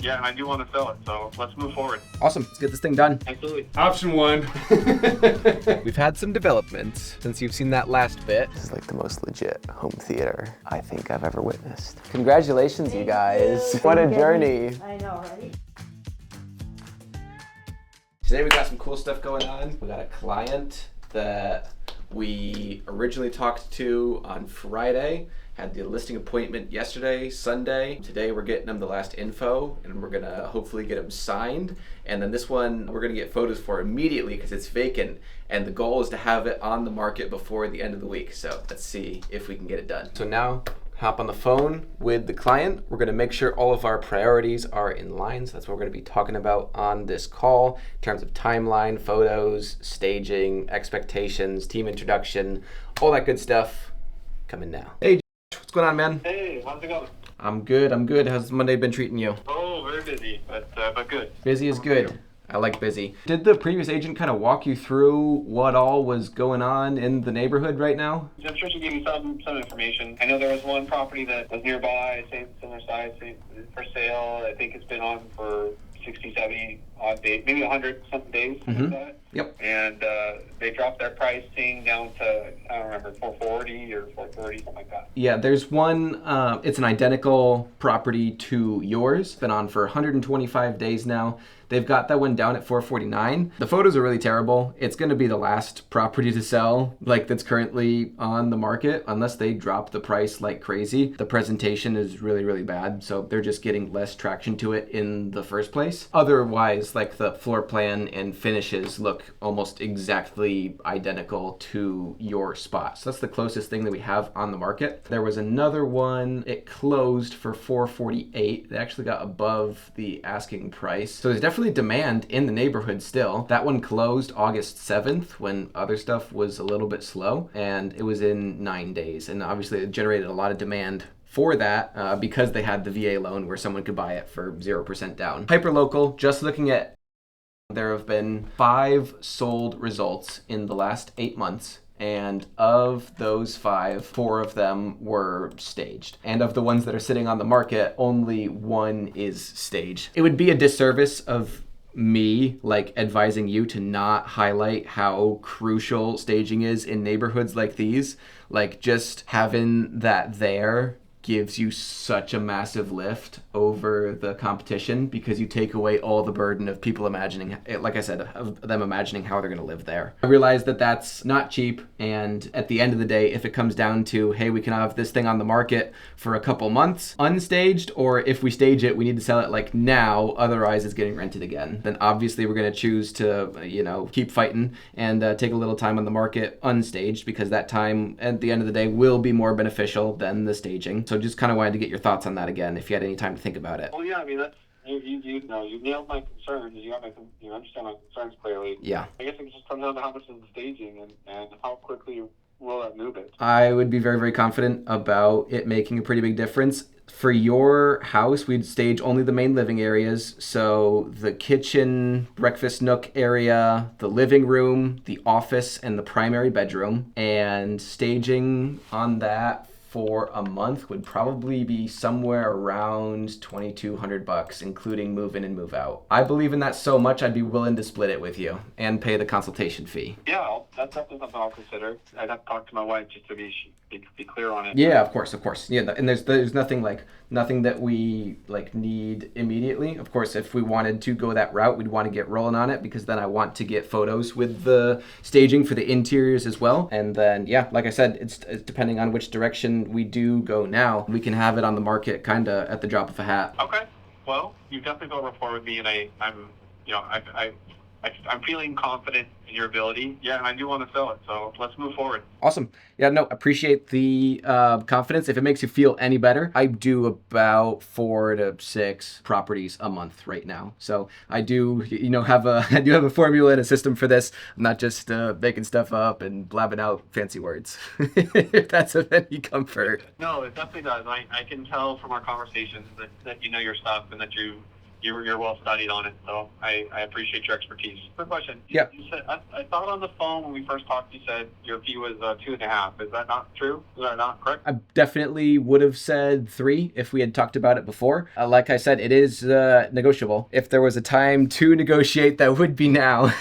Yeah, and I do want to sell it, so let's move forward. Awesome. Let's get this thing done. Absolutely. Option one. We've had some developments since you've seen that last bit. This is like the most legit home theater I think I've ever witnessed. Congratulations, you guys. What a journey. I know, right? Today we got some cool stuff going on. We got a client that we originally talked to on Friday, had the listing appointment yesterday, Sunday. Today we're getting them the last info and we're gonna hopefully get them signed. And then this one we're gonna get photos for immediately because it's vacant. And the goal is to have it on the market before the end of the week. So let's see if we can get it done. So now hop on the phone with the client. We're gonna make sure all of our priorities are in line. So that's what we're gonna be talking about on this call in terms of timeline, photos, staging, expectations, team introduction, all that good stuff coming now. Hey, Josh, what's going on, man? Hey, how's it going? I'm good. How's Monday been treating you? Oh, very busy, but good. Busy is good. I like busy. Did the previous agent kind of walk you through what all was going on in the neighborhood right now? I'm sure she gave you some information. I know there was one property that was nearby, same similar size, for sale. I think it's been on for 60, 70 odd days, maybe 100 something days. Like that. Yep. And they dropped their pricing down to, I don't remember, 440 or 430, something like that. Yeah, there's one, it's an identical property to yours. Been on for 125 days now. They've got that one down at 449. The photos are really terrible. It's gonna be the last property to sell, like that's currently on the market, unless they drop the price like crazy. The presentation is really, really bad, so they're just getting less traction to it in the first place. Otherwise, like the floor plan and finishes look almost exactly identical to your spot. So that's the closest thing that we have on the market. There was another one, it closed for 448. They actually got above the asking price. So there's definitely demand in the neighborhood still. That one closed August 7th when other stuff was a little bit slow, and it was in 9 days. And obviously it generated a lot of demand for that because they had the VA loan where someone could buy it for 0% down. Hyperlocal, just looking at, there have been 5 sold results in the last 8 months. And of those 5, 4 of them were staged. And of the ones that are sitting on the market, only 1 is staged. It would be a disservice of me like advising you to not highlight how crucial staging is in neighborhoods like these. Like just having that there gives you such a massive lift over the competition because you take away all the burden of people imagining, like I said, of them imagining how they're going to live there. I realize that that's not cheap, and at the end of the day, if it comes down to, hey, we can have this thing on the market for a couple months unstaged, or if we stage it, we need to sell it like now, otherwise it's getting rented again, then obviously we're going to choose to, keep fighting and take a little time on the market unstaged, because that time at the end of the day will be more beneficial than the staging. So just kind of wanted to get your thoughts on that again, if you had any time to think about it. Well, yeah, I mean, that's, you nailed my concerns. You understand my concerns clearly. Yeah. I guess it just comes down to how much is the staging and how quickly will it move it. I would be very, very confident about it making a pretty big difference. For your house, we'd stage only the main living areas. So the kitchen, breakfast nook area, the living room, the office, and the primary bedroom. And staging on that for a month would probably be somewhere around $2,200, including move in and move out. I believe in that so much, I'd be willing to split it with you and pay the consultation fee. Yeah, that's definitely something I'll consider. I'd have to talk to my wife just to be clear on it. Yeah, of course. Yeah, and there's nothing that we need immediately. Of course, if we wanted to go that route, we'd want to get rolling on it, because then I want to get photos with the staging for the interiors as well. And then, yeah, like I said, it's depending on which direction we do go now, we can have it on the market kind of at the drop of a hat. Okay. Well, you've definitely built rapport with me, and I'm feeling confident in your ability. Yeah, and I do want to sell it, so let's move forward. Awesome. Yeah, no, appreciate the confidence. If it makes you feel any better, I do about 4 to 6 properties a month right now. So I do, have a formula and a system for this. I'm not just making stuff up and blabbing out fancy words. If that's of any comfort. No, it definitely does. I can tell from our conversations that you know your stuff and that you you're well studied on it, so I appreciate your expertise. Quick question. Yeah. You said I thought on the phone when we first talked, you said your fee was 2.5. Is that not true? Is that not correct? I definitely would have said 3 if we had talked about it before. Like I said, it is negotiable. If there was a time to negotiate, that would be now.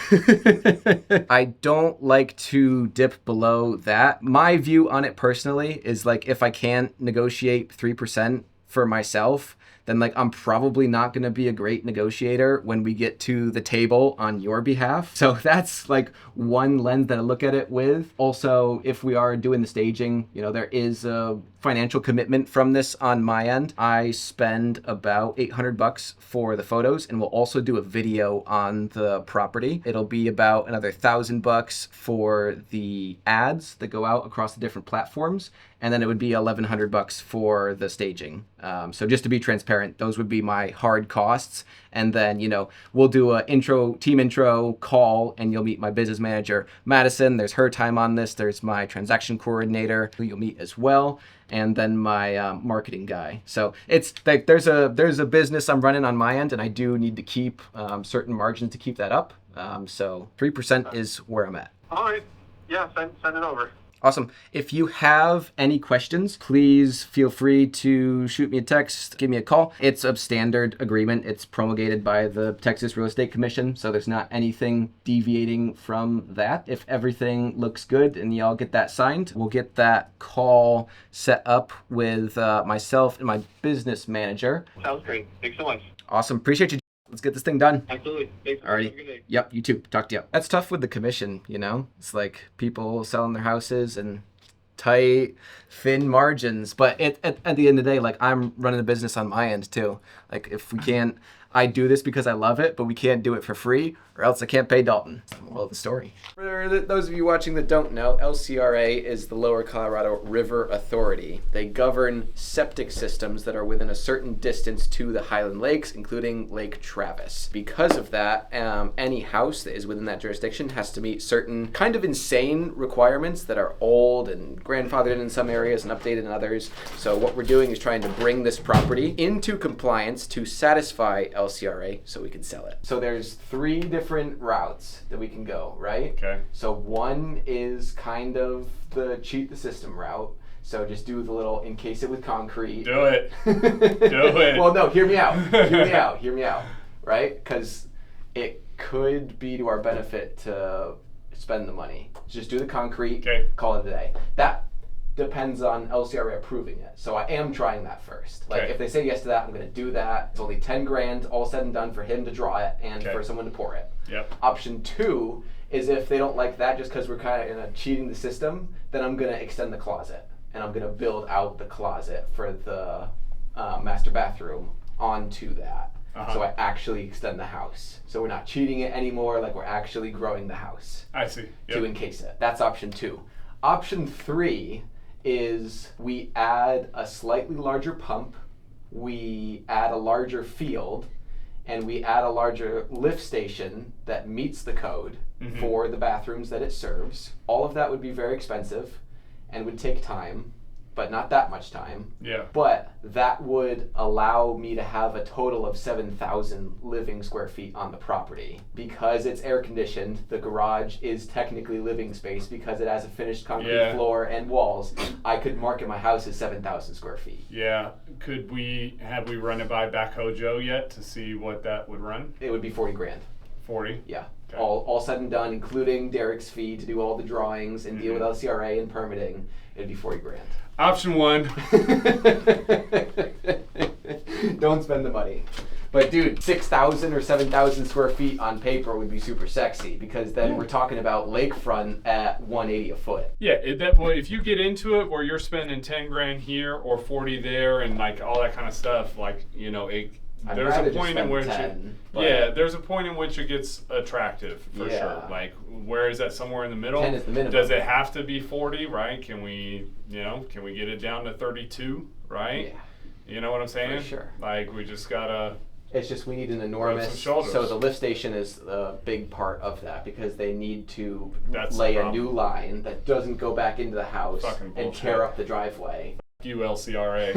I don't like to dip below that. My view on it personally is like if I can't negotiate 3% for myself, then like I'm probably not going to be a great negotiator when we get to the table on your behalf. So that's like one lens that I look at it with. Also, if we are doing the staging, you know, there is a financial commitment from this on my end. I spend about $800 for the photos, and we'll also do a video on the property. It'll be about another $1,000 for the ads that go out across the different platforms, and then it would be $1,100 for the staging. So just to be transparent, those would be my hard costs. And then, you know, we'll do a team intro call, and you'll meet my business manager, Madison. There's her time on this. There's my transaction coordinator, who you'll meet as well, and then my marketing guy. So it's like there's a business I'm running on my end, and I do need to keep certain margins to keep that up. So 3% is where I'm at. All right. Yeah, send it over. Awesome. If you have any questions, please feel free to shoot me a text, give me a call. It's a standard agreement. It's promulgated by the Texas Real Estate Commission, so there's not anything deviating from that. If everything looks good and y'all get that signed, we'll get that call set up with myself and my business manager. Sounds great. Thanks so much. Awesome. Appreciate you. Let's get this thing done. Absolutely. Thanks. Alrighty. Have a good day. Yep, you too. Talk to you. That's tough with the commission, you know? It's like people selling their houses and tight, thin margins. But at the end of the day, like I'm running a business on my end too. Like if we can't, I do this because I love it, but we can't do it for free or else I can't pay Dalton. That's the moral of the story. For those of you watching that don't know, LCRA is the Lower Colorado River Authority. They govern septic systems that are within a certain distance to the Highland Lakes, including Lake Travis. Because of that, any house that is within that jurisdiction has to meet certain kind of insane requirements that are old and grandfathered in some areas and updated in others. So what we're doing is trying to bring this property into compliance to satisfy LCRA so we can sell it. So there's 3 different routes that we can go, right? Okay. So one is kind of the cheat the system route. So just do the little encase it with concrete. Do it. Do it. Well, no, hear me out. Hear me out. Right? Because it could be to our benefit to spend the money. Just do the concrete, Okay. call it a day. That depends on LCRA approving it. So I am trying that first. Like Okay. if they say yes to that, I'm going to do that. It's only 10 grand all said and done for him to draw it and Okay. for someone to pour it. Yep. Option 2 is if they don't like that just because we're kind of cheating the system, then I'm going to extend the closet and I'm going to build out the closet for the master bathroom onto that. Uh-huh. So I actually extend the house. So we're not cheating it anymore, like we're actually growing the house I see. to Yep. encase it. That's option 2. Option 3 is we add a slightly larger pump, we add a larger field, and we add a larger lift station that meets the code Mhm. for the bathrooms that it serves. All of that would be very expensive and would take time, but not that much time. Yeah. But that would allow me to have a total of 7,000 living square feet on the property. Because it's air conditioned, the garage is technically living space because it has a finished concrete Yeah. floor and walls. I could market my house as 7,000 square feet. Yeah. Have we run it by Backhoe Joe yet to see what that would run? It would be 40 grand. 40? Yeah. Okay. All said and done, including Derek's fee to do all the drawings and deal with LCRA and permitting, it'd be 40 grand. Option 1. Don't spend the money. But dude, 6,000 or 7,000 square feet on paper would be super sexy because then we're talking about lakefront at 180 a foot. Yeah, at that point, if you get into it where you're spending 10 grand here or 40 there and like all that kind of stuff, like, you know, I'd there's rather a just point in spend which 10, but there's a point in which it gets attractive for Yeah. sure. Like, where is that? Somewhere in the middle? 10 is the minimum. Does it have to be 40, right? Can we get it down to 32, right? Yeah. You know what I'm saying? For sure. Like, we just gotta. It's just we need an some enormous. shoulders. So the lift station is a big part of that because they need to That's the lay a problem. new line that doesn't go back into the house Fucking and bullshit. tear up the driveway. You LCRA.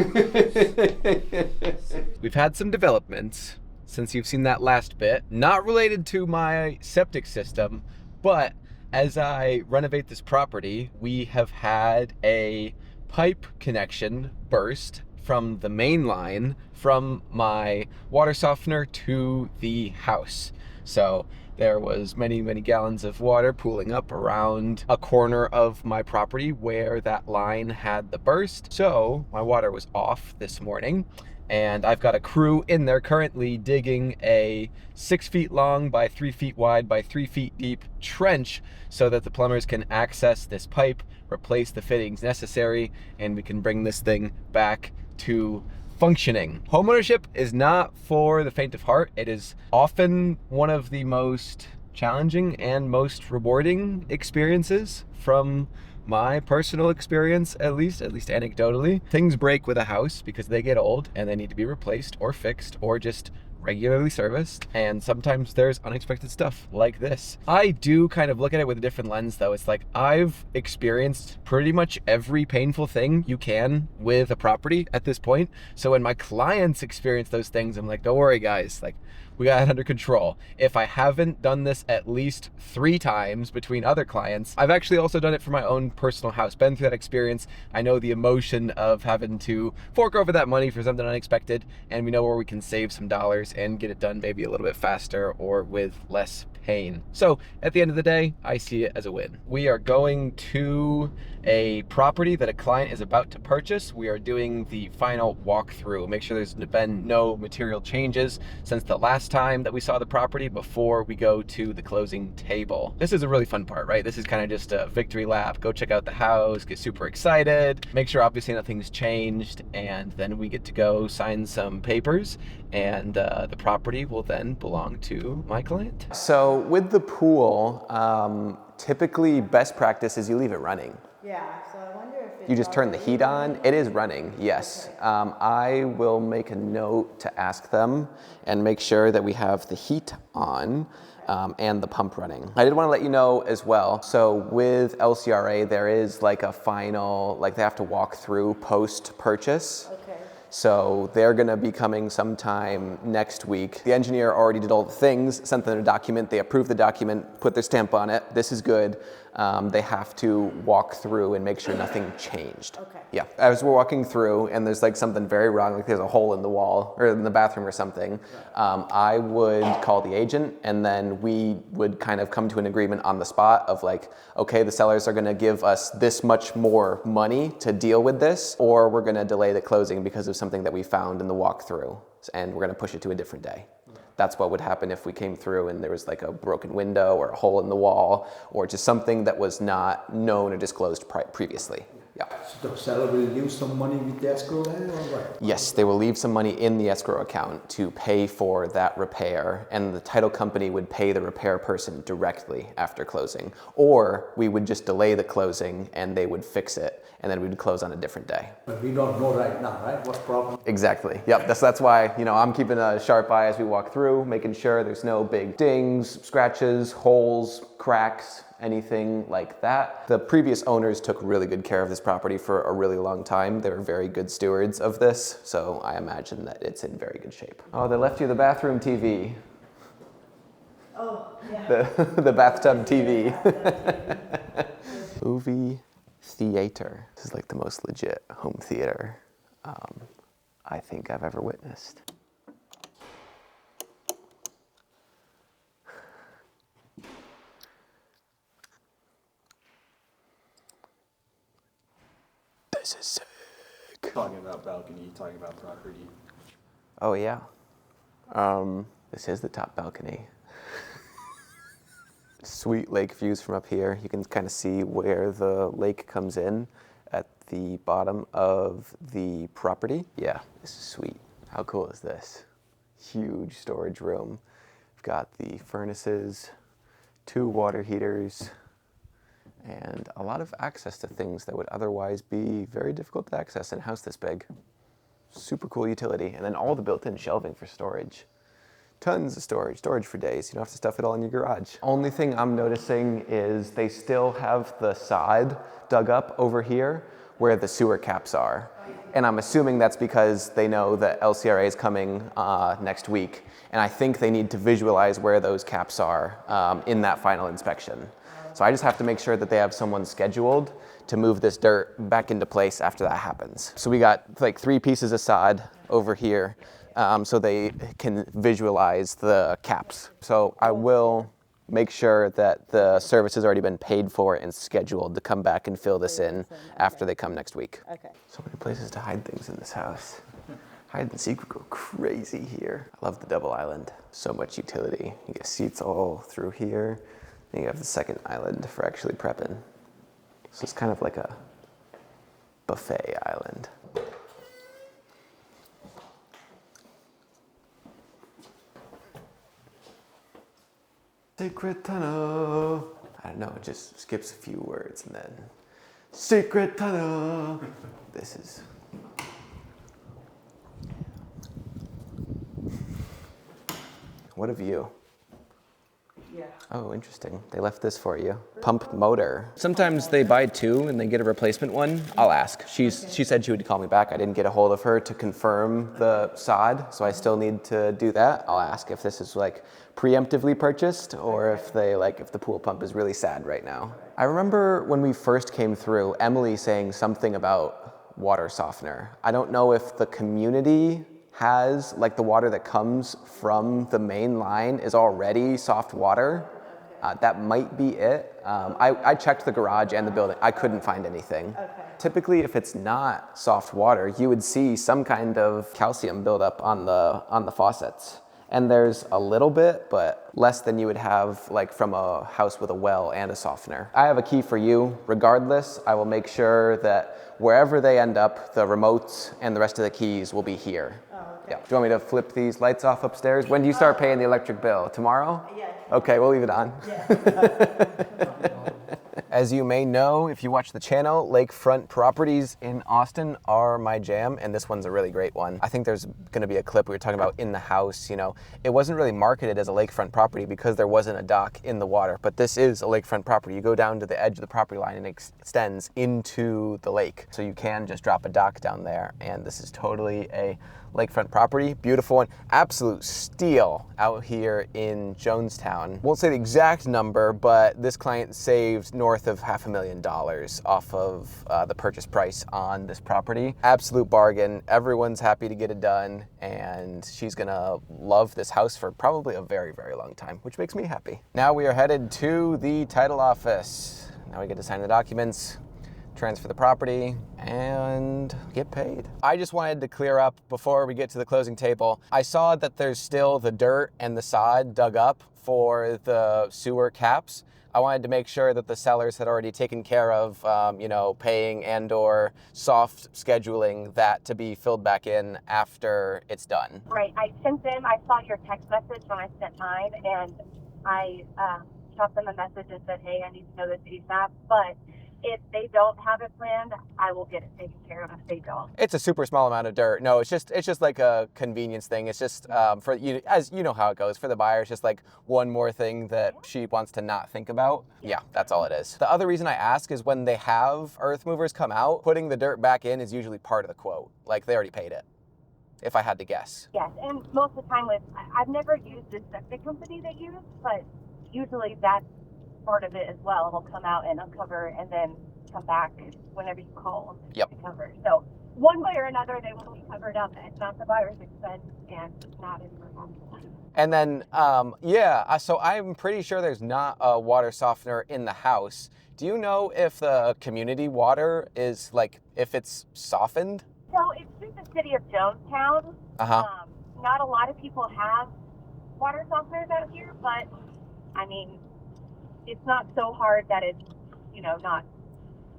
We've had some developments since you've seen that last bit, not related to my septic system, but as I renovate this property, we have had a pipe connection burst from the main line from my water softener to the house. So there was many gallons of water pooling up around a corner of my property where that line had the burst. So my water was off this morning, and I've got a crew in there currently digging a 6 feet long by 3 feet wide by 3 feet deep trench so that the plumbers can access this pipe, replace the fittings necessary, and we can bring this thing back to functioning. Homeownership is not for the faint of heart. It is often one of the most challenging and most rewarding experiences from my personal experience, at least anecdotally. Things break with a house because they get old and they need to be replaced or fixed or just regularly serviced, and sometimes there's unexpected stuff like this. I do kind of look at it with a different lens though. It's like I've experienced pretty much every painful thing you can with a property at this point. So when my clients experience those things, I'm like, don't worry guys, like we got it under control. If I haven't done this at least 3 times between other clients, I've actually also done it for my own personal house, been through that experience. I know the emotion of having to fork over that money for something unexpected, and we know where we can save some dollars and get it done maybe a little bit faster or with less pain. So at the end of the day, I see it as a win. We are going to a property that a client is about to purchase. We are doing the final walkthrough, make sure there's been no material changes since the last time that we saw the property before we go to the closing table. This is a really fun part, right? This is kind of just a victory lap. Go check out the house, get super excited, make sure obviously nothing's changed, and then we get to go sign some papers, and the property will then belong to my client. So with the pool, typically best practice is you leave it running. Yeah, so I wonder if it's You just turn the already heat on. running. It is running, yes. Okay. I will make a note to ask them and make sure that we have the heat on and the pump running. I did want to let you know as well, so with LCRA, there is like a final, like they have to walk through post-purchase. Okay. So they're gonna be coming sometime next week. The engineer already did all the things, sent them a document, they approved the document, put their stamp on it, this is good. They have to walk through and make sure nothing changed. Okay. Yeah, as we're walking through and there's like something very wrong, like there's a hole in the wall or in the bathroom or something, I would call the agent and then we would kind of come to an agreement on the spot of like, okay, the sellers are gonna give us this much more money to deal with this, or we're gonna delay the closing because of something that we found in the walkthrough and we're gonna push it to a different day. That's what would happen if we came through and there was like a broken window or a hole in the wall or just something that was not known or disclosed previously. Yeah. So the seller will leave some money with the escrow there or what? Yes, they will leave some money in the escrow account to pay for that repair, and the title company would pay the repair person directly after closing. Or we would just delay the closing and they would fix it, and then we would close on a different day. But we don't know right now, right? What's the problem? Exactly. Yep. That's why, you know, I'm keeping a sharp eye as we walk through, making sure there's no big dings, scratches, holes, cracks, anything like that. The previous owners took really good care of this property for a really long time. They were very good stewards of this, so I imagine that it's in very good shape. Oh, they left you the bathroom TV. Oh, yeah. The bathtub TV. Movie theater. This is like the most legit home theater I think I've ever witnessed. This is sick. Talking about balcony, talking about property. Oh yeah. This is the top balcony. Sweet lake views from up here. You can kind of see where the lake comes in at the bottom of the property. Yeah, this is sweet. How cool is this? Huge storage room. We've got the furnaces, 2 water heaters, and a lot of access to things that would otherwise be very difficult to access in a house this big. Super cool utility, and then all the built-in shelving for storage. Tons of storage for days. You don't have to stuff it all in your garage. Only thing I'm noticing is they still have the sod dug up over here where the sewer caps are. And I'm assuming that's because they know that LCRA is coming next week. And I think they need to visualize where those caps are in that final inspection. So I just have to make sure that they have someone scheduled to move this dirt back into place after that happens. So we got like 3 pieces of sod over here so they can visualize the caps. So I will make sure that the service has already been paid for and scheduled to come back and fill this in after they come next week. Okay. So many places to hide things in this house. Hide and seek would go crazy here. I love the double island. So much utility. You get seats all through here. Then you have the second island for actually prepping. So it's kind of like a buffet island. Secret tunnel. I don't know, it just skips a few words and then secret tunnel. This is. What a view. Yeah. Oh, interesting. They left this for you. Pump motor. Sometimes they buy 2 and they get a replacement one. I'll ask. She said she would call me back. I didn't get a hold of her to confirm the sod, so I still need to do that. I'll ask if this is like preemptively purchased or if if the pool pump is really sad right now. I remember when we first came through, Emily saying something about water softener. I don't know if the community has, like the water that comes from the main line is already soft water. That might be it. I checked the garage and the building. I couldn't find anything. Okay. Typically, if it's not soft water, you would see some kind of calcium buildup on the faucets. And there's a little bit, but less than you would have like from a house with a well and a softener. I have a key for you. Regardless, I will make sure that wherever they end up, the remotes and the rest of the keys will be here. Oh, okay. Yeah. Do you want me to flip these lights off upstairs? When do you start paying the electric bill? Tomorrow? Yeah. Okay, we'll leave it on. Yeah. As you may know, if you watch the channel, lakefront properties in Austin are my jam, and this one's a really great one. I think there's gonna be a clip we were talking about in the house, you know. It wasn't really marketed as a lakefront property because there wasn't a dock in the water, but this is a lakefront property. You go down to the edge of the property line and it extends into the lake. So you can just drop a dock down there, and this is totally a lakefront property. Beautiful one. Absolute steal out here in Jonestown. Won't say the exact number, but this client saved north of $500,000 off of the purchase price on this property. Absolute bargain. Everyone's happy to get it done, and she's gonna love this house for probably a very, very long time, which makes me happy. Now we are headed to the title office. Now we get to sign the documents, transfer the property, and get paid. I just wanted to clear up before we get to the closing table. I saw that there's still the dirt and the sod dug up for the sewer caps. I wanted to make sure that the sellers had already taken care of, paying and or soft scheduling that to be filled back in after it's done. Right. I saw your text message when I sent mine, and I shot them a message and said, hey, I need to know this ASAP, but if they don't have it planned, I will get it taken care of if they don't. It's a super small amount of dirt. No, it's just like a convenience thing. It's just for you, as you know how it goes. For the buyer, it's just like one more thing that she wants to not think about. Yeah, that's all it is. The other reason I ask is when they have earth movers come out, putting the dirt back in is usually part of the quote. Like they already paid it, if I had to guess. Yes, and most of the time I've never used this septic company they use, but usually that's part of it as well. It'll come out and uncover and then come back whenever you call them to cover. So one way or another, they will be covered up at not the buyer's expense and not in your home. And then, so I'm pretty sure there's not a water softener in the house. Do you know if the community water is if it's softened? So it's through the city of Jonestown. Not a lot of people have water softeners out here, but I mean, it's not so hard that it's, not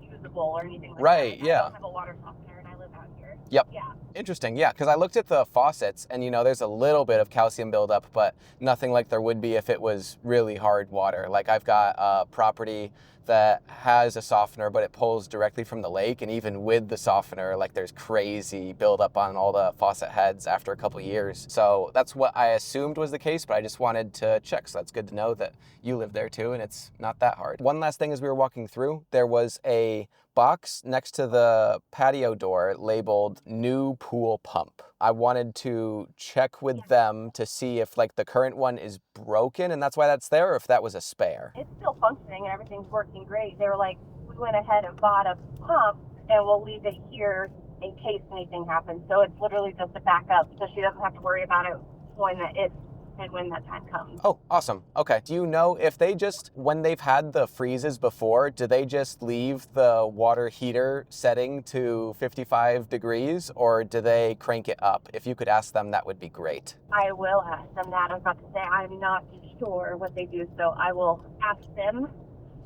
usable or anything like that. Right, yeah. I don't have a water softener and I live out here. Yep. Yeah. Interesting, yeah, because I looked at the faucets and, there's a little bit of calcium buildup, but nothing like there would be if it was really hard water. Like I've got a property that has a softener, but it pulls directly from the lake, and even with the softener, there's crazy buildup on all the faucet heads after a couple years. So that's what I assumed was the case, but I just wanted to check, so that's good to know that you live there too, and it's not that hard. One last thing as we were walking through, there was a box next to the patio door labeled new pool pump. I wanted to check with them to see if like the current one is broken and that's why that's there, or if that was a spare. It's still functioning and everything's working great. They were like, we went ahead and bought a pump and we'll leave it here in case anything happens. So it's literally just a backup, so she doesn't have to worry about it when that time comes. Oh, awesome. Okay. Do you know if they just, when they've had the freezes before, do they just leave the water heater setting to 55 degrees or do they crank it up? If you could ask them, that would be great. I will ask them that. I was about to say I'm not sure what they do, so I will ask them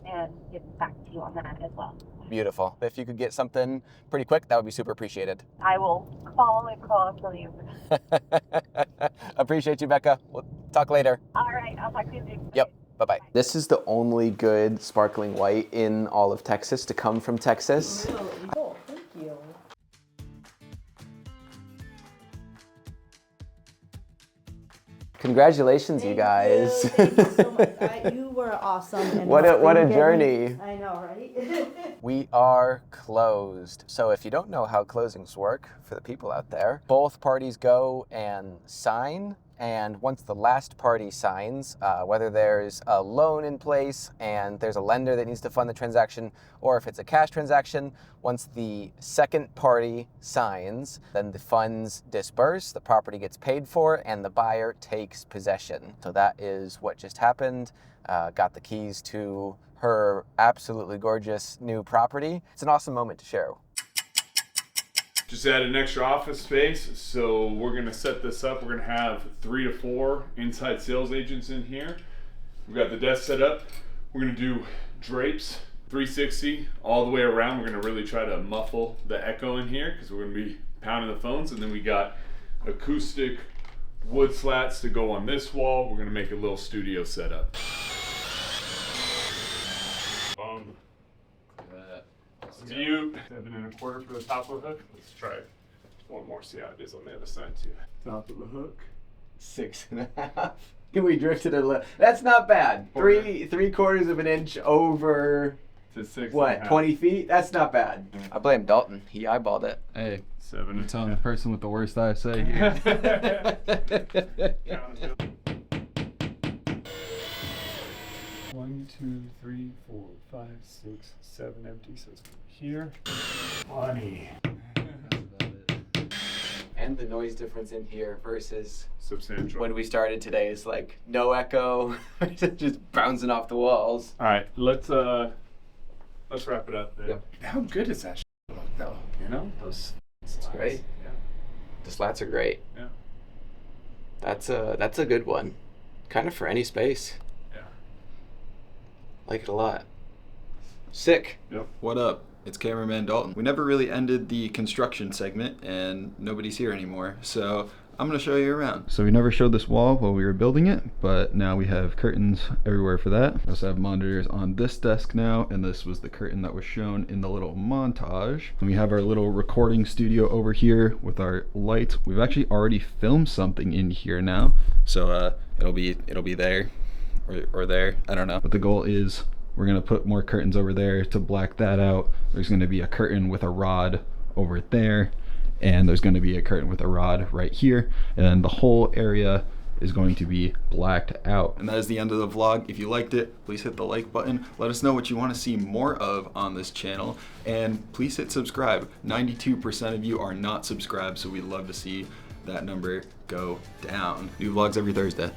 and get back to you on that as well. Beautiful. If you could get something pretty quick, that would be super appreciated. I will call until you. Appreciate you, Becca. We'll talk later. All right, I'll talk to you soon. Yep. Bye-bye. This is the only good sparkling white in all of Texas to come from Texas. Really? Cool, thank you. Congratulations, you guys. Thank you so much. You were awesome. And What a journey. I know, right? We are closed. So if you don't know how closings work, for the people out there, both parties go and sign. And once the last party signs, whether there's a loan in place and there's a lender that needs to fund the transaction, or if it's a cash transaction, once the second party signs, then the funds disperse, the property gets paid for, and the buyer takes possession. So that is what just happened. Got the keys to her absolutely gorgeous new property. It's an awesome moment to share. Just added an extra office space, so we're gonna set this up. We're gonna have 3 to 4 inside sales agents in here. We've got the desk set up. We're gonna do drapes, 360 all the way around. We're gonna really try to muffle the echo in here because we're gonna be pounding the phones. And then we got acoustic wood slats to go on this wall. We're gonna make a little studio setup. View 7 1/4 for the top of the hook. Let's try one more, see how it is on the other side too. Top of the hook. 6.5. Can we drift it a little? That's not bad. 3/4 of an inch over To 6. what? 20 feet? That's not bad. I blame Dalton. He eyeballed it. Hey, 7. I'm telling the person with the worst eyesight here. 1, 2, 3, 4, 5, 6, 7 empty. So it's here. 20. And the noise difference in here versus Substantial. when we started today is like no echo, just bouncing off the walls. All right, let's wrap it up there. Yep. How good is that look though? You know, those. It's great. Yeah. The slats are great. Yeah. That's a good one. Kind of for any space. Yeah. Like it a lot. Sick. Yep. What up? It's cameraman Dalton. We never really ended the construction segment and nobody's here anymore, so I'm gonna show you around. So we never showed this wall while we were building it, but now we have curtains everywhere for that. We also have monitors on this desk now, and this was the curtain that was shown in the little montage. And we have our little recording studio over here with our lights. We've actually already filmed something in here now, so it'll be there or there, I don't know. But the goal is we're gonna put more curtains over there to black that out. There's gonna be a curtain with a rod over there, and there's gonna be a curtain with a rod right here, and then the whole area is going to be blacked out. And that is the end of the vlog. If you liked it, please hit the like button. Let us know what you want to see more of on this channel, and please hit subscribe. 92% of you are not subscribed, so we'd love to see that number go down. New vlogs every Thursday.